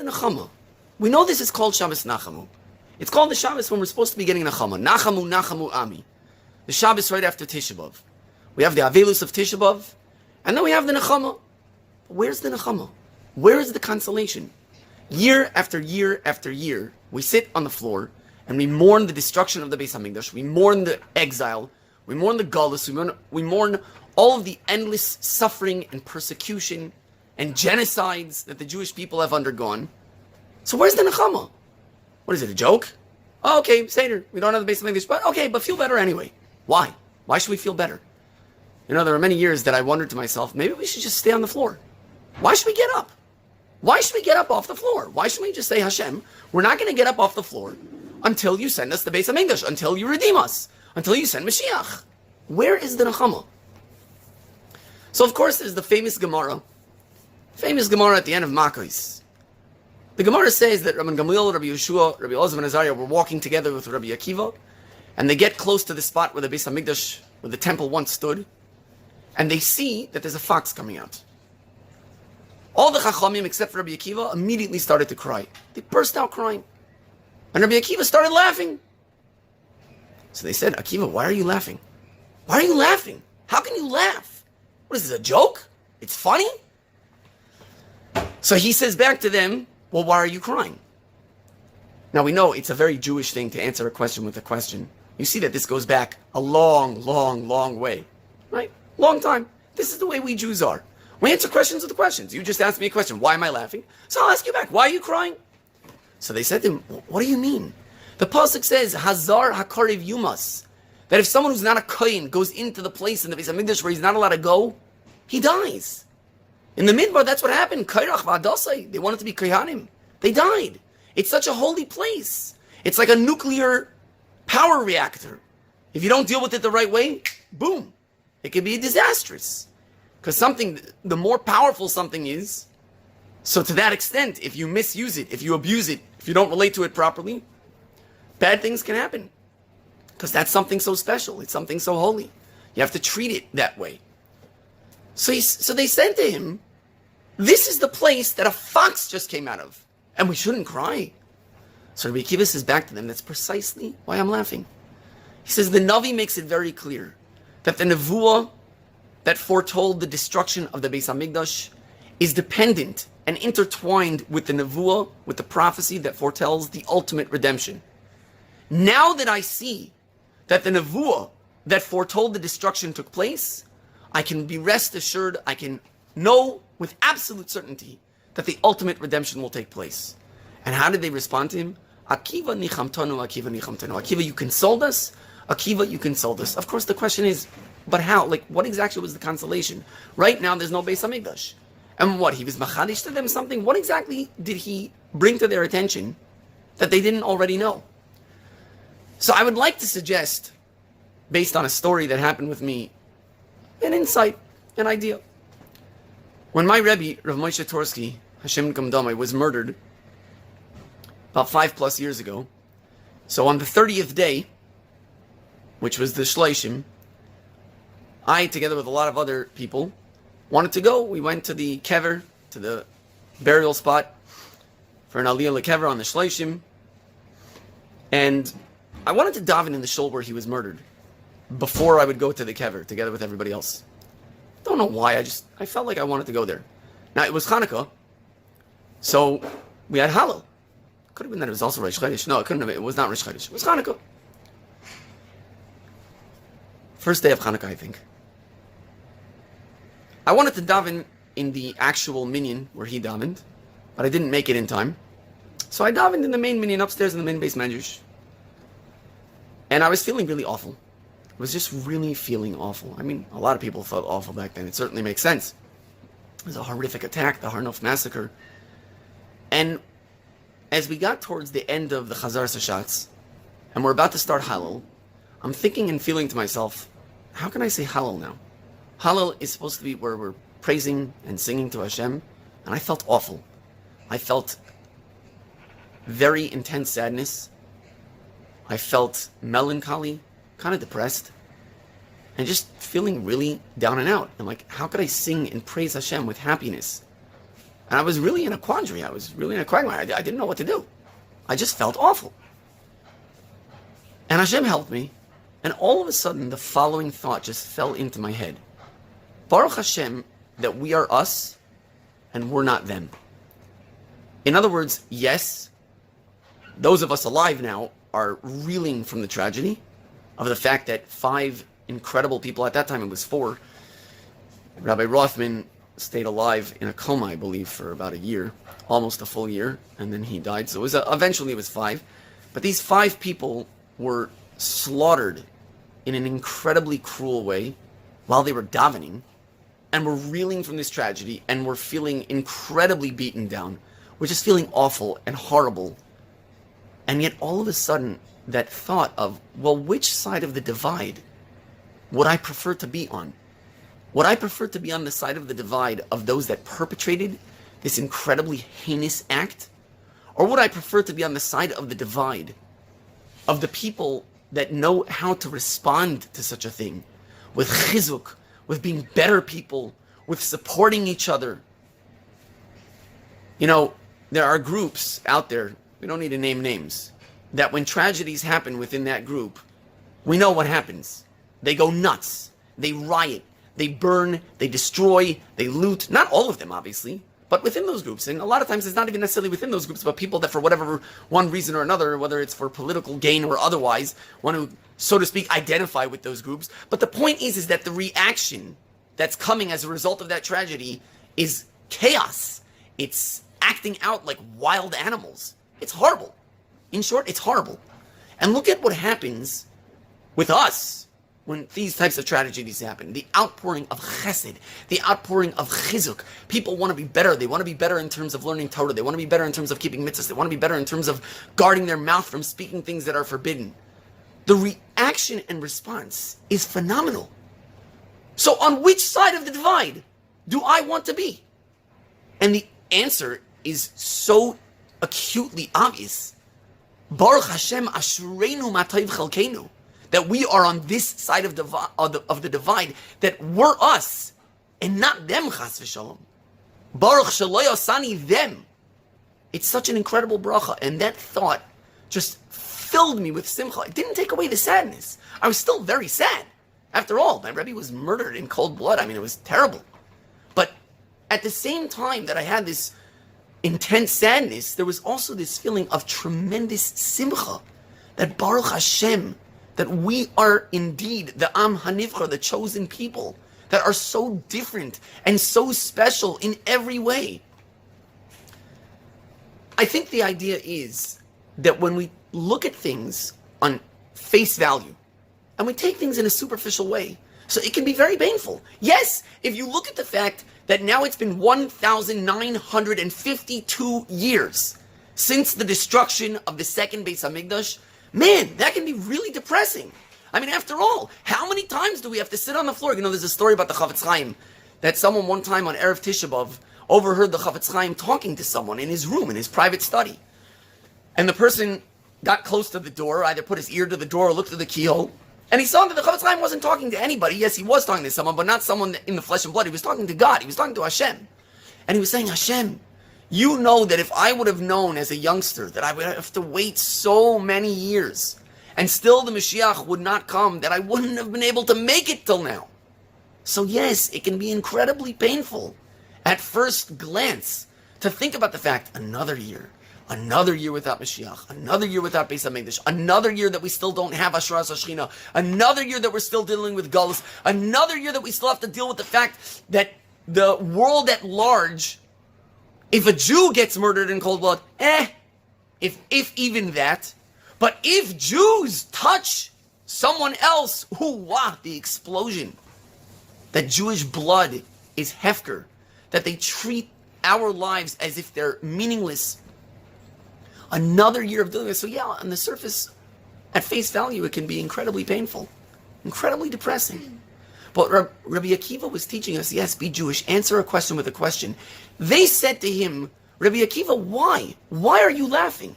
the Nechama? We know this is called Shabbos Nachamu. It's called the Shabbos when we're supposed to be getting Nechama. Nachamu, Nachamu, Ami. The Shabbos right after Tisha B'Av. We have the Avelus of Tisha B'Av, and then we have the Nechama. Where's the Nechama? Where is the consolation? Year after year after year, we sit on the floor and we mourn the destruction of the Beis HaMikdash. We mourn the exile. We mourn the galus. We mourn all of the endless suffering and persecution and genocides that the Jewish people have undergone. So where's the Nechama? What is it, a joke? Oh, okay, Seder, we don't have the Beis HaMikdash, but okay, but feel better anyway. Why? Why should we feel better? You know, there were many years that I wondered to myself, maybe we should just stay on the floor. Why should we get up? Why should we get up off the floor? Why shouldn't we just say, Hashem, we're not going to get up off the floor until you send us the Beis HaMikdash, until you redeem us, until you send Mashiach. Where is the Nechama? So, of course, there's the famous Gemara at the end of Makkos. The Gemara says that Rabbi Gamliel, Rabbi Yeshua, Rabbi Elazar ben Azariah were walking together with Rabbi Akiva, and they get close to the spot where the Beis HaMikdash, where the temple once stood, and they see that there's a fox coming out. All the Chachamim, except for Rabbi Akiva, immediately started to cry. They burst out crying. And Rabbi Akiva started laughing. So they said, Akiva, why are you laughing? Why are you laughing? How can you laugh? What is this, a joke? It's funny? So he says back to them, well, why are you crying? Now we know it's a very Jewish thing to answer a question with a question. You see that this goes back a long, long, long way. Right? Long time. This is the way we Jews are. We answer questions with questions. You just asked me a question. Why am I laughing? So I'll ask you back. Why are you crying? So they said to him, what do you mean? The pasuk says, Hazar hakariv yumas. That if someone who's not a kohen goes into the place in the Beis HaMikdash where he's not allowed to go, he dies. In the Midbar, that's what happened. Kairach v'adasai. They wanted to be kohanim. They died. It's such a holy place. It's like a nuclear power reactor. If you don't deal with it the right way, boom. It can be disastrous. Because the more powerful something is, so to that extent, if you misuse it, if you abuse it, if you don't relate to it properly, bad things can happen. Because that's something so special. It's something so holy. You have to treat it that way. So they said to him, this is the place that a fox just came out of. And we shouldn't cry. So Rabbi Akiva says back to them, that's precisely why I'm laughing. He says the Navi makes it very clear that the Nevuah that foretold the destruction of the Beis HaMikdash is dependent and intertwined with the Nevuah, with the prophecy that foretells the ultimate redemption. Now that I see that the Nevuah that foretold the destruction took place, I can be rest assured, I can know with absolute certainty that the ultimate redemption will take place. And how did they respond to him? Akiva nichamtanu, Akiva nichamtanu. Akiva, you consoled us. Akiva, you consoled us. Of course, the question is, but how? Like, what exactly was the consolation? Right now, there's no Beis HaMikdash. And what, he was machadish to them something? What exactly did he bring to their attention that they didn't already know? So I would like to suggest, based on a story that happened with me, an insight, an idea. When my Rebbe, Rav Moshe Torsky, Hashem Yikam Damai, was murdered about 5+ years ago, so on the 30th day, which was the Shleishim, I, together with a lot of other people, wanted to go. We went to the kever, to the burial spot, for an aliyah lekever on the Shleishim, and I wanted to daven in the shul where he was murdered before I would go to the kever together with everybody else. Don't know why, I felt like I wanted to go there. Now, it was Hanukkah, so we had Hallel. Could have been that it was also Rosh Chodesh. No, it couldn't have been. It was not Rosh Chodesh. It was Hanukkah. First day of Hanukkah, I think. I wanted to daven in the actual minyan where he davened, but I didn't make it in time. So I davened in the main minyan upstairs in the main base medrash. And I was feeling really awful. I was just really feeling awful. I mean, a lot of people felt awful back then. It certainly makes sense. It was a horrific attack, the Har Nof massacre. And as we got towards the end of the Chazar Sashatz, and we're about to start Hallel, I'm thinking and feeling to myself, how can I say Hallel now? Hallel is supposed to be where we're praising and singing to Hashem, and I felt awful. I felt very intense sadness. I felt melancholy, kind of depressed, and just feeling really down and out. I'm like, how could I sing and praise Hashem with happiness? And I was really in a quandary. I was really in a quagmire. I didn't know what to do. I just felt awful. And Hashem helped me. And all of a sudden, the following thought just fell into my head. Baruch Hashem, that we are us, and we're not them. In other words, yes, those of us alive now are reeling from the tragedy of the fact that 5 incredible people, at that time it was 4, Rabbi Rothman stayed alive in a coma, I believe, for about a year, almost a full year, and then he died. So eventually it was 5. But these 5 people were slaughtered in an incredibly cruel way while they were davening, and were reeling from this tragedy, and were feeling incredibly beaten down. We're just feeling awful and horrible. And yet all of a sudden, that thought of, well, which side of the divide would I prefer to be on? Would I prefer to be on the side of the divide of those that perpetrated this incredibly heinous act? Or would I prefer to be on the side of the divide of the people that know how to respond to such a thing, with chizuk, with being better people, with supporting each other? You know, there are groups out there, we don't need to name names, that when tragedies happen within that group, we know what happens. They go nuts, they riot, they burn, they destroy, they loot. Not all of them, obviously, but within those groups. And a lot of times it's not even necessarily within those groups, but people that for whatever one reason or another, whether it's for political gain or otherwise, want to, so to speak, identify with those groups. But the point is that the reaction that's coming as a result of that tragedy is chaos. It's acting out like wild animals. It's horrible. In short, it's horrible. And look at what happens with us when these types of tragedies happen. The outpouring of chesed, the outpouring of chizuk. People want to be better. They want to be better in terms of learning Torah. They want to be better in terms of keeping mitzvahs. They want to be better in terms of guarding their mouth from speaking things that are forbidden. The reaction and response is phenomenal. So on which side of the divide do I want to be? And the answer is so acutely obvious. Baruch Hashem Ashreinu Matayv Chalkeinu. That we are on this side of the divide, that we're us, and not them, chas v'shalom. Baruch Shelo Yosani them. It's such an incredible bracha, and that thought just filled me with simcha. It didn't take away the sadness. I was still very sad. After all, my Rebbe was murdered in cold blood. I mean, it was terrible. But at the same time that I had this intense sadness, there was also this feeling of tremendous simcha, that Baruch Hashem, that we are indeed the Am HaNivchar, the chosen people, that are so different and so special in every way. I think the idea is that when we look at things on face value, and we take things in a superficial way, so it can be very painful. Yes, if you look at the fact that now it's been 1,952 years since the destruction of the second Beis HaMikdash, man, that can be really depressing. I mean, after all, how many times do we have to sit on the floor? You know, there's a story about the Chavetz Chaim, that someone one time on Erev Tisha B'Av overheard the Chavetz Chaim talking to someone in his room, in his private study. And the person got close to the door, either put his ear to the door or looked through the keyhole, and he saw that the Chavetz Chaim wasn't talking to anybody. Yes, he was talking to someone, but not someone in the flesh and blood. He was talking to God. He was talking to Hashem. And he was saying, Hashem, you know that if I would have known as a youngster that I would have to wait so many years and still the Mashiach would not come, that I wouldn't have been able to make it till now. So yes, it can be incredibly painful at first glance to think about the fact, another year without Mashiach, another year without Beis HaMikdash, another year that we still don't have Asheras HaShechina, another year that we're still dealing with galus, another year that we still have to deal with the fact that the world at large, if a Jew gets murdered in cold blood, if even that, but if Jews touch someone else, the explosion. That Jewish blood is hefker, that they treat our lives as if they're meaningless. Another year of dealing with it. So yeah, on the surface, at face value, it can be incredibly painful, incredibly depressing. But Rabbi Akiva was teaching us, yes, be Jewish, answer a question with a question. They said to him, Rabbi Akiva, why? Why are you laughing?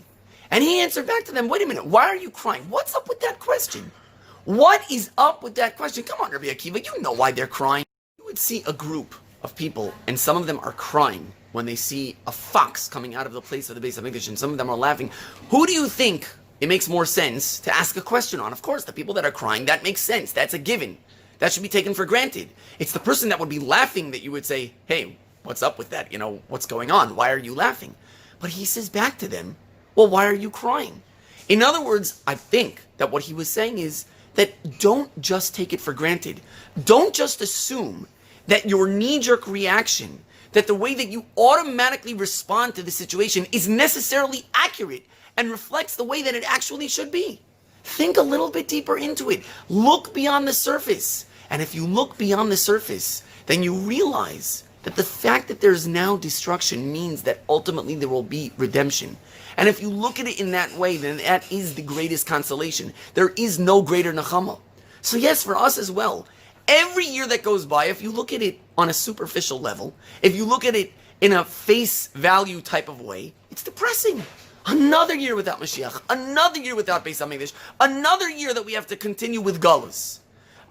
And he answered back to them, wait a minute, why are you crying? What's up with that question? What is up with that question? Come on, Rabbi Akiva, you know why they're crying. You would see a group of people, and some of them are crying, when they see a fox coming out of the place of the Beis HaMikdash, and some of them are laughing, who do you think it makes more sense to ask a question on? Of course, the people that are crying, that makes sense. That's a given. That should be taken for granted. It's the person that would be laughing that you would say, hey, what's up with that? What's going on? Why are you laughing? But he says back to them, well, why are you crying? In other words, I think that what he was saying is that don't just take it for granted. Don't just assume that your knee-jerk reaction, that the way that you automatically respond to the situation is necessarily accurate and reflects the way that it actually should be. Think a little bit deeper into it. Look beyond the surface. And if you look beyond the surface, then you realize that the fact that there's now destruction means that ultimately there will be redemption. And if you look at it in that way, then that is the greatest consolation. There is no greater Nachamu. So yes, for us as well, every year that goes by, if you look at it on a superficial level, if you look at it in a face value type of way, it's depressing. Another year without Mashiach, another year without Beis HaMikdash, another year that we have to continue with galus.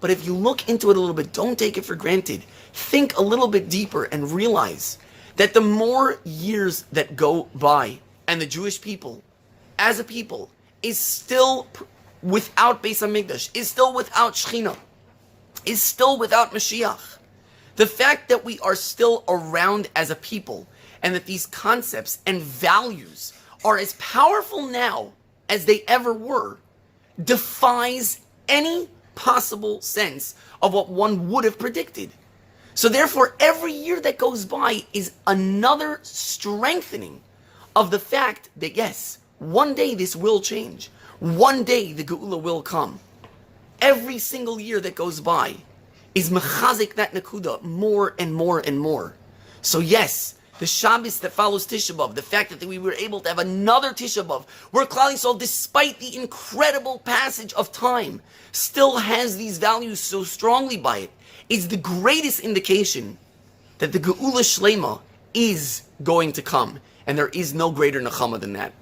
But if you look into it a little bit, don't take it for granted. Think a little bit deeper and realize that the more years that go by, and the Jewish people, as a people, is still without Beis HaMikdash, is still without Shechina, is still without Mashiach. The fact that we are still around as a people, and that these concepts and values are as powerful now as they ever were, defies any possible sense of what one would have predicted. So therefore, every year that goes by is another strengthening of the fact that yes, one day this will change. One day the Geula will come. Every single year that goes by is mechazik that nakuda more and more and more. So yes, the Shabbos that follows Tisha B'Av, the fact that we were able to have another Tisha B'Av, where Klal Yisrael, despite the incredible passage of time, still has these values so strongly by it, is the greatest indication that the Geula Shlema is going to come. And there is no greater Nechama than that.